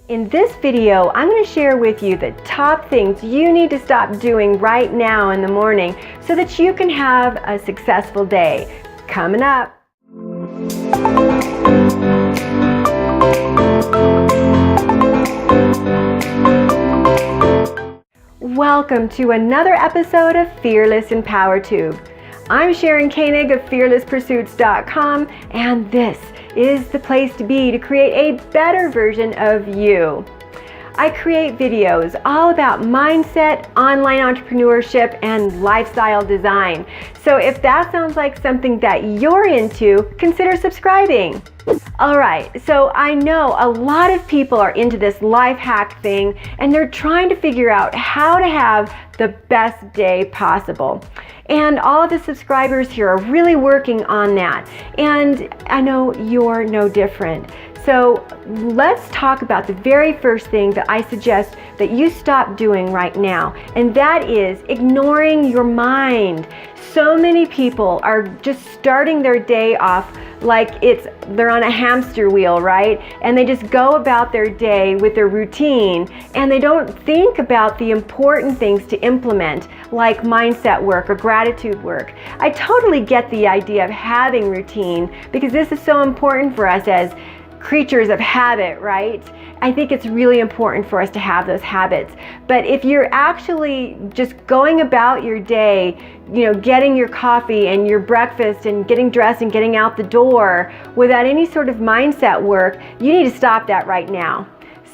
In this video, I'm going to share with you the top things you need to stop doing right now in the morning so that you can have a successful day. Coming up. Welcome to another episode of Fearless in PowerTube. I'm Sharon Koenig of fearlesspursuits.com, and this is the place to be to create a better version of you. I create videos all about mindset, online entrepreneurship, and lifestyle design. So if that sounds like something that you're into, consider subscribing. Alright, so I know a lot of people are into this life hack thing and they're trying to figure out how to have the best day possible. And all of the subscribers here are really working on that. And I know you're no different. So let's talk about the very first thing that I suggest that you stop doing right now, and that is ignoring your mind. So many people are just starting their day off like they're on a hamster wheel, right? And they just go about their day with their routine, and they don't think about the important things to implement, like mindset work or gratitude work. I totally get the idea of having routine because this is so important for us as creatures of habit, right? I think it's really important for us to have those habits. But if you're actually just going about your day, getting your coffee and your breakfast and getting dressed and getting out the door without any sort of mindset work, you need to stop that right now.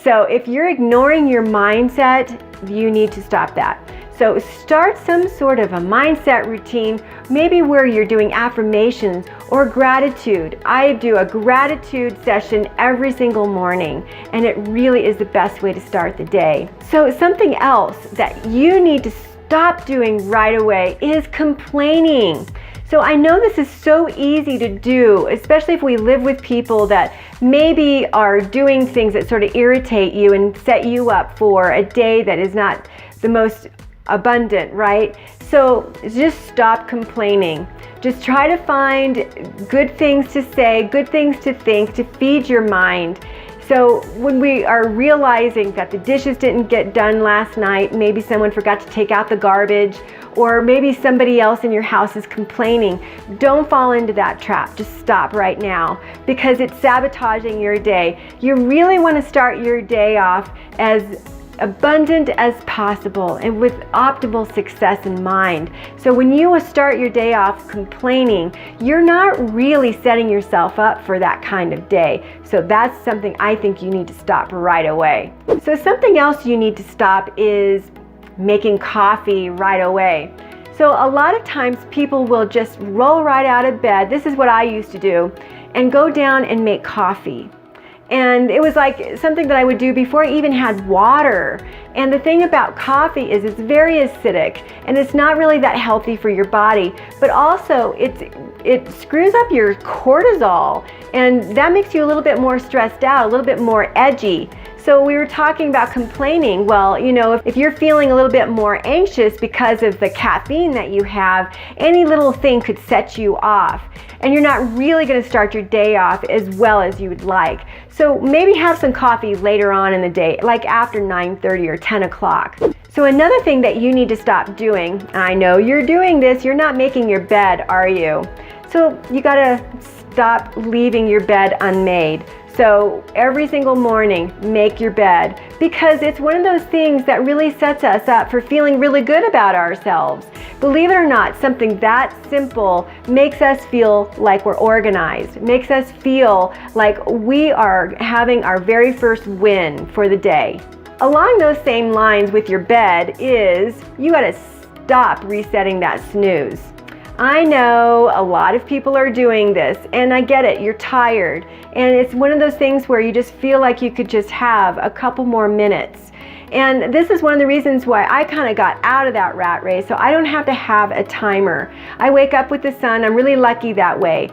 So if you're ignoring your mindset, you need to stop that. So start some sort of a mindset routine, maybe where you're doing affirmations or gratitude. I do a gratitude session every single morning, and it really is the best way to start the day. So something else that you need to stop doing right away is complaining. So I know this is so easy to do, especially if we live with people that maybe are doing things that sort of irritate you and set you up for a day that is not the most abundant, right? So just stop complaining. Just try to find good things to say, good things to think, to feed your mind. So when we are realizing that the dishes didn't get done last night, maybe someone forgot to take out the garbage, or maybe somebody else in your house is complaining, don't fall into that trap. Just stop right now, because it's sabotaging your day. You really want to start your day off as abundant as possible and with optimal success in mind. So when you start your day off complaining, you're not really setting yourself up for that kind of day. So that's something I think you need to stop right away. So something else you need to stop is making coffee right away. So a lot of times people will just roll right out of bed, this is what I used to do, and go down and make coffee. And it was like something that I would do before I even had water. And the thing about coffee is it's very acidic and it's not really that healthy for your body, but also it screws up your cortisol, and that makes you a little bit more stressed out, a little bit more edgy. So we were talking about complaining. Well, if you're feeling a little bit more anxious because of the caffeine that you have, any little thing could set you off, and you're not really going to start your day off as well as you would like. So maybe have some coffee later on in the day, like after 9:30 or 10 o'clock. So another thing that you need to stop doing, and I know you're doing this, you're not making your bed, are you? So you got to stop leaving your bed unmade. So every single morning, make your bed, because it's one of those things that really sets us up for feeling really good about ourselves. Believe it or not, something that simple makes us feel like we're organized, makes us feel like we are having our very first win for the day. Along those same lines with your bed is you got to stop resetting that snooze. I know a lot of people are doing this, and I get it, you're tired, and it's one of those things where you just feel like you could just have a couple more minutes. And this is one of the reasons why I kind of got out of that rat race, so I don't have to have a timer. I wake up with the sun, I'm really lucky that way.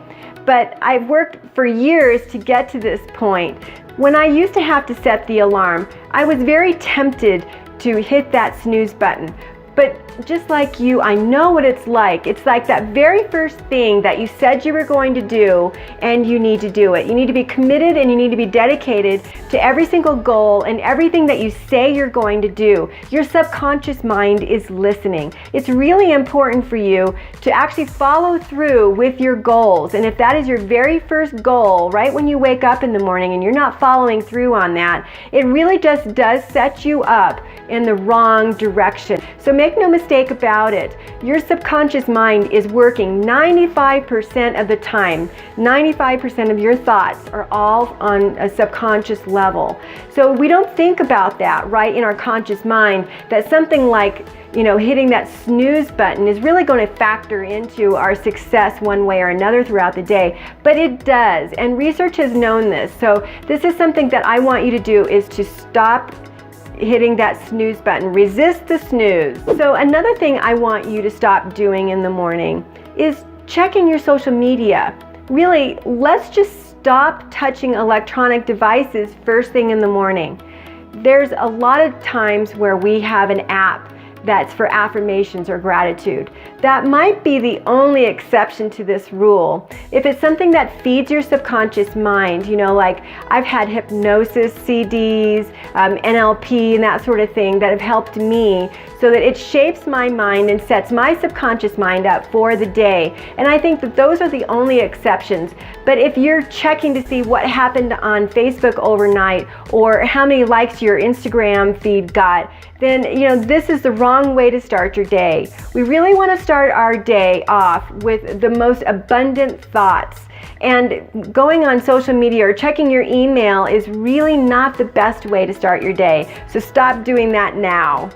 But I've worked for years to get to this point. When I used to have to set the alarm, I was very tempted to hit that snooze button. But just like you, I know what it's like. It's like that very first thing that you said you were going to do, and you need to do it. You need to be committed and you need to be dedicated to every single goal and everything that you say you're going to do. Your subconscious mind is listening. It's really important for you to actually follow through with your goals. And if that is your very first goal, right when you wake up in the morning and you're not following through on that, it really just does set you up in the wrong direction. So make no mistake about it. Your subconscious mind is working 95% of the time. 95% of your thoughts are all on a subconscious level. So we don't think about that, right, in our conscious mind, that something like, you know, hitting that snooze button is really going to factor into our success one way or another throughout the day. But it does, and research has known this. So this is something that I want you to do, is to stop hitting that snooze button. Resist the snooze. So another thing I want you to stop doing in the morning is checking your social media. Really, let's just stop touching electronic devices first thing in the morning. There's a lot of times where we have an app that's for affirmations or gratitude. That might be the only exception to this rule. If it's something that feeds your subconscious mind, you know, like I've had hypnosis CDs, NLP and that sort of thing that have helped me so that it shapes my mind and sets my subconscious mind up for the day. And I think that those are the only exceptions. But if you're checking to see what happened on Facebook overnight or how many likes your Instagram feed got, then you know this is the wrong way to start your day. We really want to start our day off with the most abundant thoughts. And going on social media or checking your email is really not the best way to start your day. So stop doing that now.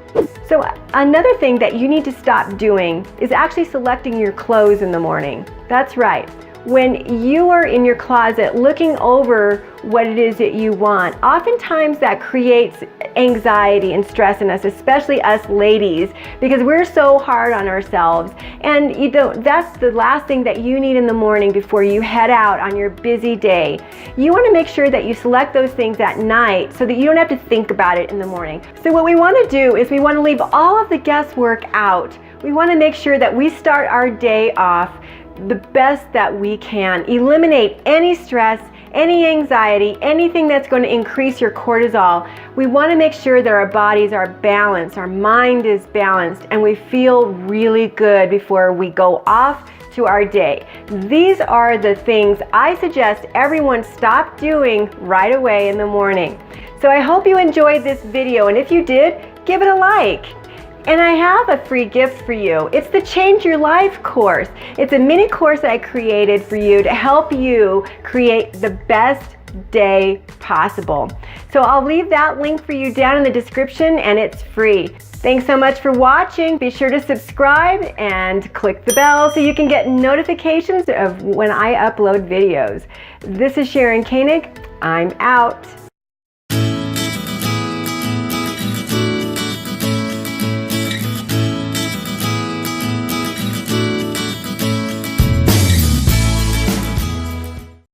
So another thing that you need to stop doing is actually selecting your clothes in the morning. That's right. When you are in your closet looking over what it is that you want, oftentimes that creates anxiety and stress in us, especially us ladies, because we're so hard on ourselves. And you know, that's the last thing that you need in the morning before you head out on your busy day. You want to make sure that you select those things at night so that you don't have to think about it in the morning. So what we want to do is we want to leave all of the guesswork out. We want to make sure that we start our day off the best that we can. Eliminate any stress, any anxiety, anything that's going to increase your cortisol. We want to make sure that our bodies are balanced, our mind is balanced, and we feel really good before we go off to our day. These are the things I suggest everyone stop doing right away in the morning. So I hope you enjoyed this video, and if you did, give it a like. And I have a free gift for you. It's the Change Your Life course. It's a mini course that I created for you to help you create the best day possible. So I'll leave that link for you down in the description, and it's free. Thanks so much for watching. Be sure to subscribe and click the bell so you can get notifications of when I upload videos. This is Sharon Koenig. I'm out.